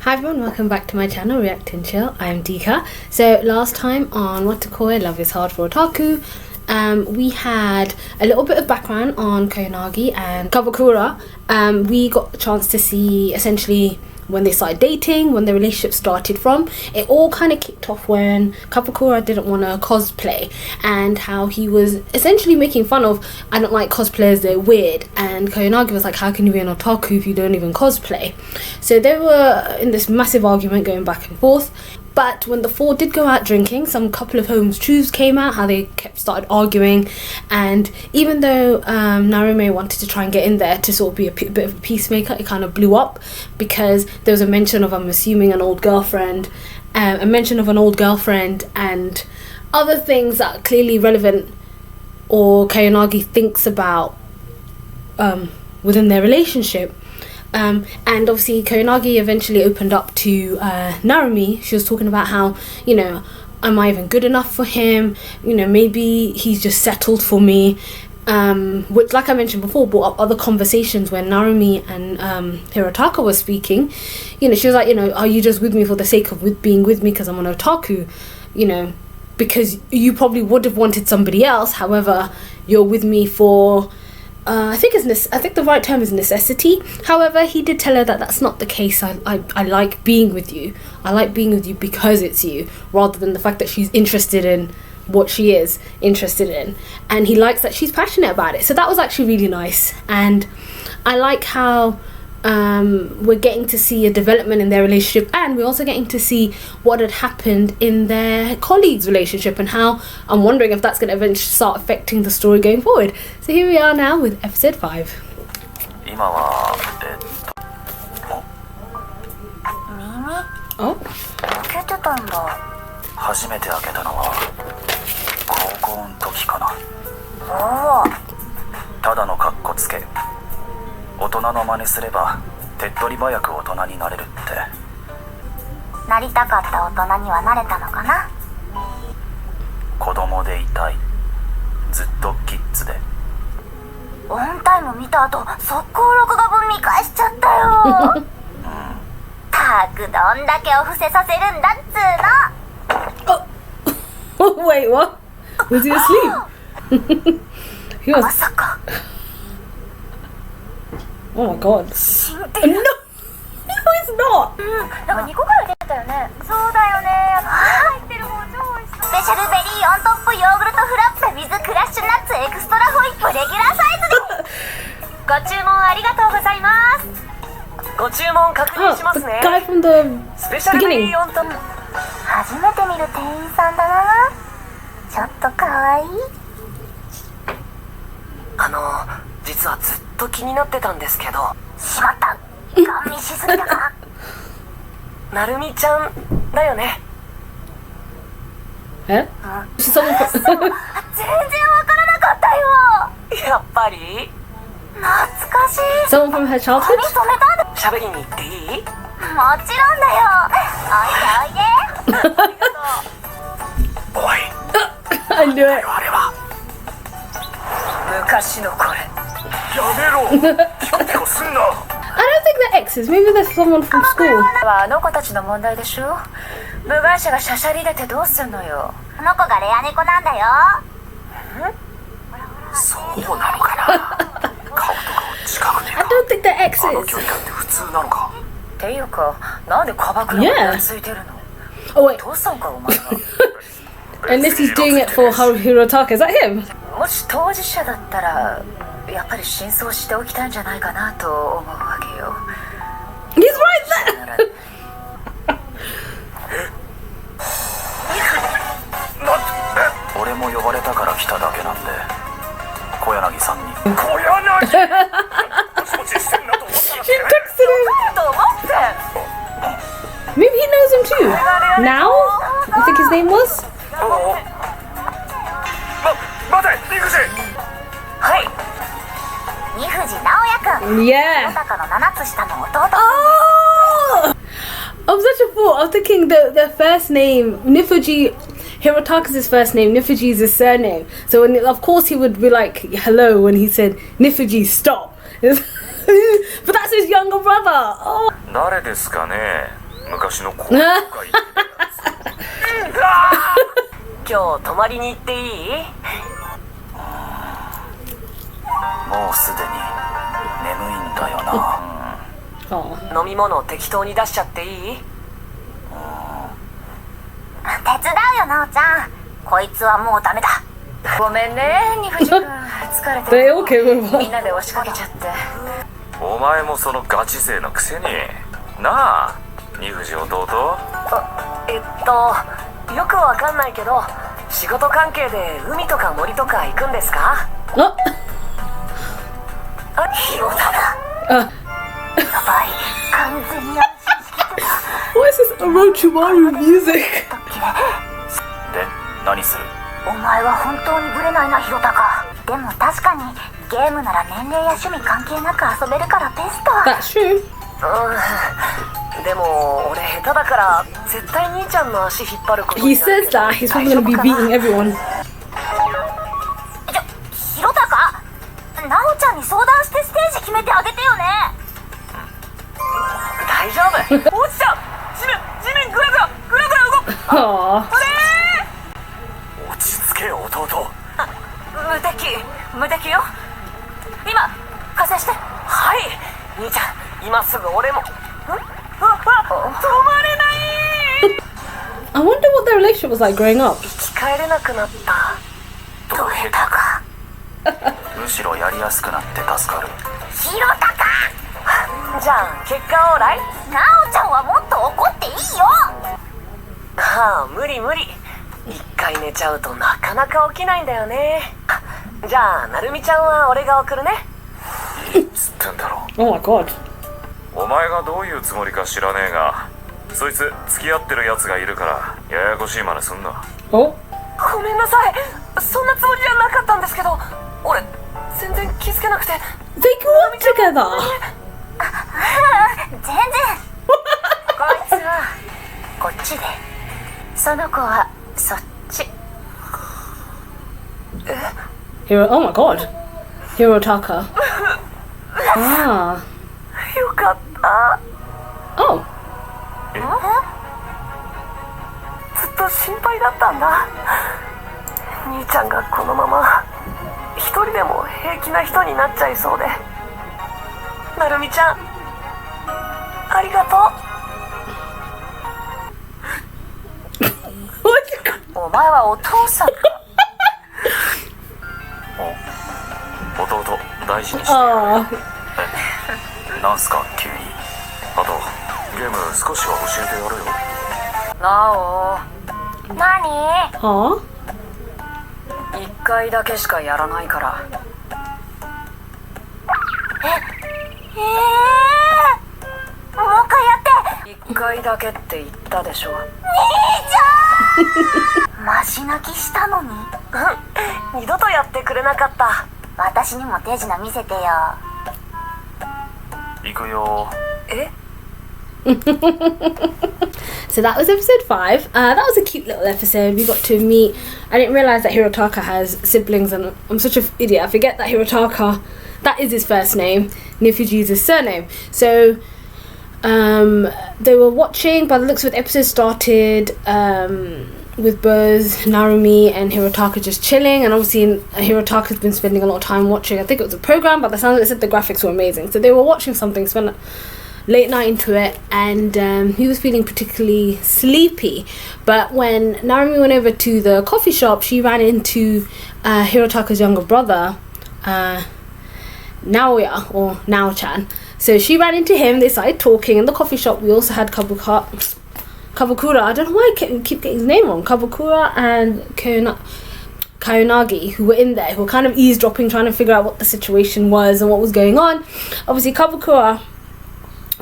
Hi everyone, welcome back to my channel, React and Chill. I'm Dika. So last time on WOTAKOI, Love is Hard for Otaku, we had a little bit of background on Koyanagi and Kabakura. We got a chance to see essentially when they started dating, when their relationship started from. It all kind of kicked off when Kabakura didn't want to cosplay and how he was essentially making fun of, I don't like cosplayers, they're weird. And Koyanagi was like, how can you be an otaku if you don't even cosplay? So they were in this massive argument going back and forth. But when the four did go out drinking, some couple of Holmes truths came out, how they started arguing. And even though Narumi wanted to try and get in there to sort of be a bit of a peacemaker, it kind of blew up because there was a mention of, I'm assuming, an old girlfriend, and other things that are clearly relevant or Koyanagi thinks about within their relationship. And obviously Koyanagi eventually opened up to Narumi. She was talking about how, you know, am I even good enough for him? You know, maybe he's just settled for me. Which, like I mentioned before, brought up other conversations when Narumi and Hirotaka were speaking. You know, she was like, you know, are you just with me for the sake of being with me because I'm an otaku? You know, because you probably would have wanted somebody else. However, you're with me for... I think the right term is necessity. However, he did tell her that that's not the case. I like being with you. I like being with you because it's you, rather than the fact that she's interested in what she is interested in. And he likes that she's passionate about it. So that was actually really nice. And I like how we're getting to see a development in their relationship, and we're also getting to see what had happened in their colleagues' relationship and how I'm wondering if that's going to eventually start affecting the story going forward. So here we are now with episode 5. Oh? 開けてたんだ。初めて開けたのは高校の時かな。おお。ただのカッコつけ。大人の真似すれば手っ取り早く大人になれるって。なりたかった大人にはなれたのかな。子供でいたい。ずっとキッズで。オンタイム見た後、速攻録画分見返しちゃったよ。たくどんだけお布施させるんだっつーの。Oh, wait, what? Was he asleep? He was... まさか。Oh my god. No! No, it's not! なんか2個ぐらい出たよね。そうだよね。入ってる方超美味しそう。スペシャルベリーオントップヨーグルトフラッペ with クラッシュナッツエクストラホイップレギュラーサイズでご注文ありがとうございます。ご注文確認しますね。The guy from the スペシャルベリーオントップ。初めて見る店員さんだな。ちょっとかわいい。実はずっと気になってたんですけど。しまった。ガン見しすぎたか。なるみちゃんだよね。え？全然わからなかったよ。やっぱり。懐かしい。Someone from her childhood? 髪染めたんだ。喋りに行っていい？もちろんだよ。おいでおいで。ありがとう。おい。I knew it. あれは。昔のこれ。やめろ。ピコピコすんな。I don't think they're exes. Maybe there's someone from school. あの子たちの問題でしょ。部外者がしゃしゃり出てどうすんのよ。あの子がレア猫なんだよ。そうなのかな。顔とか近くねえか。 I don't think they're あの exes. 距離感って普通なのか。っていうか、なんでカバクラがついてるの。Oh wait. 父さんかお前が。And this is doing it for Hirotaka. Is that him? もし当事者だったらやっぱり真相しておきたいんじゃないかなと思うわけよ。 He's right there. 俺も呼ばれたから来ただけなんで、小柳さんに。小柳。She texted him. と思って。 Maybe he knows him too. Now? I think his name was? 待て、ニフジ。はい。ニフジ直也くん。Yeah. オタカの7つ下の弟。 Oh! I was such a fool. I was thinking their first name, Nifuji, Hirotaka's his first name, Nifuji's his surname. So when, of course he would be like, hello, when he said, Nifuji, stop. But that's his younger brother. Oh. 誰ですかね。昔の高校会行ってたやつ。今日泊まりに行っていい？もうすでに眠いんだよな。Oh. 飲み物適当に出しちゃっていい？手伝うよなおちゃん。こいつはもうダメだ。ごめんね、ニフジ君。疲れて They る。 all came over. みんなで押しかけちゃって。お前もそのガチ勢のくせになあ、ニフジ弟。よくわかんないけど、仕事関係で海とか森とか行くんですか？ Oh. ヒロタだ。 Uh, やばい。完全に安心してた。 what is this Orochimaru music? で、何する？お前は本当にブレないな、ヒロタか。でも確かにゲームなら年齢や趣味関係なく遊べるからベスト。 That's true. でも俺下手だから絶対兄ちゃんの足引っ張ることに He なる says けど that he's probably gonna be beating everyone. ヒロタか、ナオちゃんに相談してステージ決めてあげてよね。大丈夫。落ちちゃう。地面グラグラ動く。 Aww. 落ち着けよ弟。無敵よ。今加勢して。はい兄ちゃん、今すぐ俺も。止まれない。 I wonder what their relationship was like growing up. 生き返れなくなった。どうだか。むしろやりやすくなって助かる。ヒロタか。じゃあ結果オーライ？ナオちゃんはもっと怒っていいよ。はあ、無理。一回寝ちゃうとなかなか起きないんだよね。じゃあなるみちゃんは俺が送るね。いいっつってんだろ。 Oh my god. お前がどういうつもりか知らねえが、そいつ付き合ってるやつがいるからややこしい真似すんな。 Oh. ごめんなさい。そんなつもりじゃなかったんですけど、俺全然気づけなくて。 They grew up together. 全然。こいつはこっちで、その子はそっち。Oh my god. Hirotaka. Ah. よかった。 Oh. ずっと心配だったんだ。兄ちゃんがこのまま一人でも平気な人になっちゃいそうで。なるみちゃん、ありがとう。お前はお父さんか。弟大事にして。 Ah. なんすか急に。あとゲーム少しは教えてやるよ。なお、何？ Huh? 一回だけしかやらないから。もう一回やって。一回だけって言ったでしょ。兄ちゃん。マシ泣きしたのに。二度とやってくれなかった。私にも手品見せてよ。行くよ。え？ So that was episode 5. That was a cute little episode. We got to meet. I didn't realize that Hirotaka has siblings, and I'm such an idiot. I forget that Hirotaka, that is his first name. Nifuji is his surname. So they were watching. By the looks of it, the episode started with both Narumi and Hirotaka just chilling, and obviously Hirotaka's been spending a lot of time watching. I think it was a program, but the sound of it said the graphics were amazing. So they were watching something, spent late night into it, and he was feeling particularly sleepy. But when Narumi went over to the coffee shop, she ran into Hirotaka's younger brother, Naoya, or Nao-chan. So she ran into him, they started talking. In the coffee shop we also had Kabukura, I don't know why I keep getting his name wrong, Kabukura and Kayonagi, who were in there, who were kind of eavesdropping, trying to figure out what the situation was and what was going on. Obviously Kabukura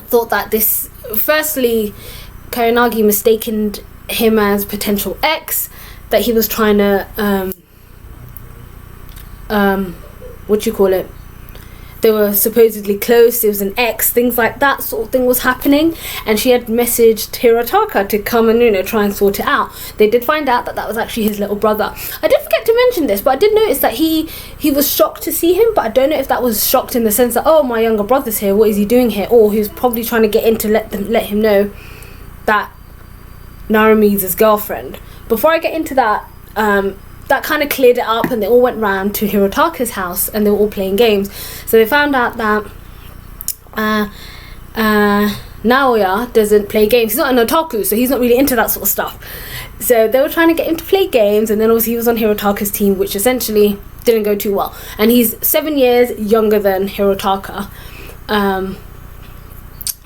thought that this, firstly, Kayonagi mistaken him as potential ex, that he was trying to they were supposedly close, it was an ex, things like that sort of thing was happening, and she had messaged Hirotaka to come and try and sort it out. They did find out that that was actually his little brother. I did forget to mention this, but I did notice that he was shocked to see him, but I don't know if that was shocked in the sense that, oh, my younger brother's here, what is he doing here, or he was probably trying to get in to let him know that Narumi's his girlfriend. Before I get into that, that kind of cleared it up, and they all went round to Hirotaka's house and they were all playing games. So they found out that Naoya doesn't play games. He's not an otaku, so he's not really into that sort of stuff. So they were trying to get him to play games, and then obviously he was on Hirotaka's team, which essentially didn't go too well. And he's 7 years younger than Hirotaka.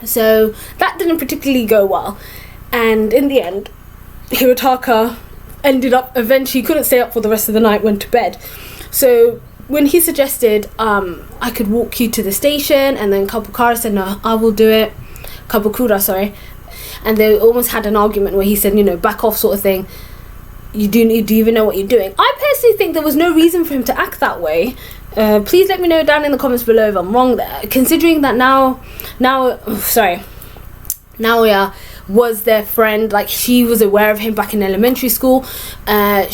So that didn't particularly go well. And in the end, Hirotaka ended up eventually couldn't stay up for the rest of the night, went to bed. So when he suggested I could walk you to the station, and then Kabukara said no, I will do it. Kabukura, sorry. And they almost had an argument where he said, you know, back off sort of thing. Do you even know what you're doing? I personally think there was no reason for him to act that way. Please let me know down in the comments below if I'm wrong there. Considering that Naoya was their friend, like she was aware of him back in elementary school. I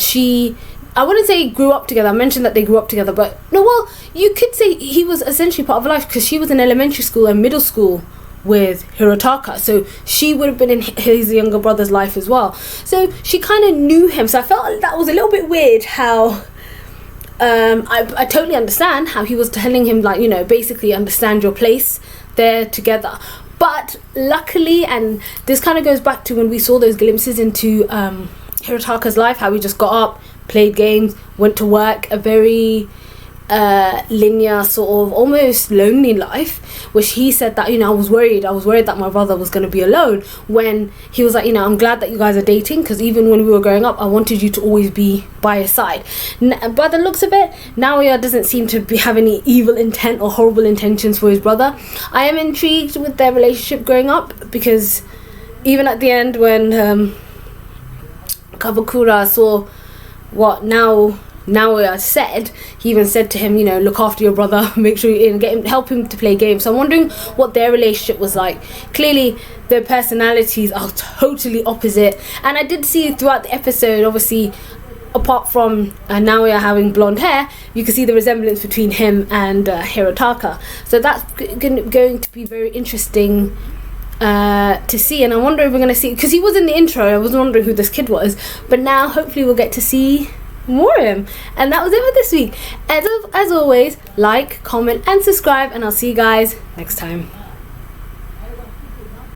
wouldn't say grew up together. I mentioned that they grew up together, but no, well, you could say he was essentially part of her life because she was in elementary school and middle school with Hirotaka, so she would have been in his younger brother's life as well. So she kind of knew him. So I felt like that was a little bit weird how I totally understand how he was telling him, like, you know, basically understand your place there together. But luckily, and this kind of goes back to when we saw those glimpses into Hirotaka's life, how he just got up, played games, went to work, a very linear sort of almost lonely life, which he said that, you know, I was worried that my brother was going to be alone, when he was like, you know, I'm glad that you guys are dating, because even when we were growing up I wanted you to always be by his side. By the looks of it, Naoya doesn't seem to have any evil intent or horrible intentions for his brother. I am intrigued with their relationship growing up, because even at the end when Kabukura saw what Naoya said, he even said to him, you know, look after your brother, make sure you help him to play games. So I'm wondering what their relationship was like. Clearly their personalities are totally opposite, and I did see throughout the episode, obviously apart from Naoya having blonde hair, you can see the resemblance between him and Hirotaka. So that's going to be very interesting to see, and I wonder if we're going to see, because he was in the intro, I was wondering who this kid was, but now hopefully we'll get to see more of him. And that was it for this week. As always, like, comment and subscribe, and I'll see you guys next time.